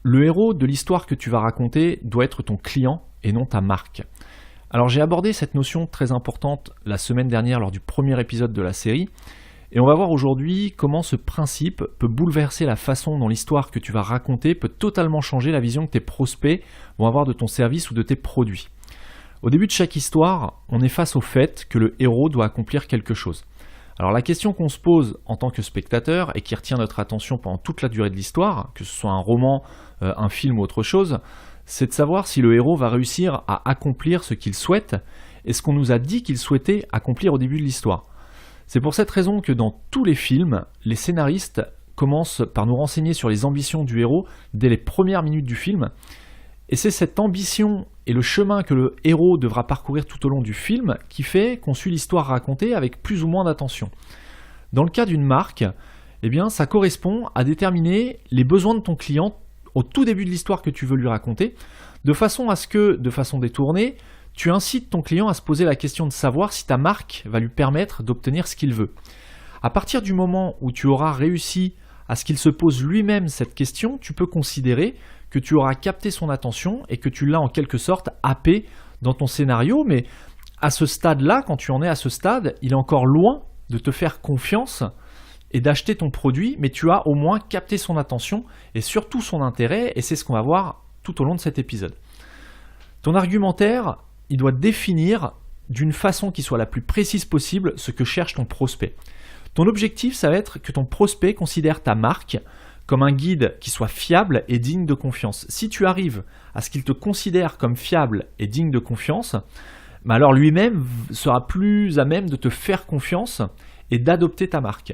Le héros de l'histoire que tu vas raconter doit être ton client et non ta marque. Alors j'ai abordé cette notion très importante la semaine dernière lors du premier épisode de la série, et on va voir aujourd'hui comment ce principe peut bouleverser la façon dont l'histoire que tu vas raconter peut totalement changer la vision que tes prospects vont avoir de ton service ou de tes produits. Au début de chaque histoire, on est face au fait que le héros doit accomplir quelque chose. Alors la question qu'on se pose en tant que spectateur et qui retient notre attention pendant toute la durée de l'histoire, que ce soit un roman, un film ou autre chose, c'est de savoir si le héros va réussir à accomplir ce qu'il souhaite et ce qu'on nous a dit qu'il souhaitait accomplir au début de l'histoire. C'est pour cette raison que dans tous les films, les scénaristes commencent par nous renseigner sur les ambitions du héros dès les premières minutes du film. Et c'est cette ambition et le chemin que le héros devra parcourir tout au long du film qui fait qu'on suit l'histoire racontée avec plus ou moins d'attention. Dans le cas d'une marque, eh bien, ça correspond à déterminer les besoins de ton client au tout début de l'histoire que tu veux lui raconter, de façon à ce que, de façon détournée, tu incites ton client à se poser la question de savoir si ta marque va lui permettre d'obtenir ce qu'il veut. À partir du moment où tu auras réussi à ce qu'il se pose lui-même cette question, tu peux considérer que tu auras capté son attention et que tu l'as en quelque sorte happé dans ton scénario, mais à ce stade-là, quand tu en es à ce stade, il est encore loin de te faire confiance et d'acheter ton produit, mais tu as au moins capté son attention et surtout son intérêt, et c'est ce qu'on va voir tout au long de cet épisode. Ton argumentaire, il doit définir d'une façon qui soit la plus précise possible ce que cherche ton prospect. Ton objectif, ça va être que ton prospect considère ta marque comme un guide qui soit fiable et digne de confiance. Si tu arrives à ce qu'il te considère comme fiable et digne de confiance, alors lui-même sera plus à même de te faire confiance et d'adopter ta marque.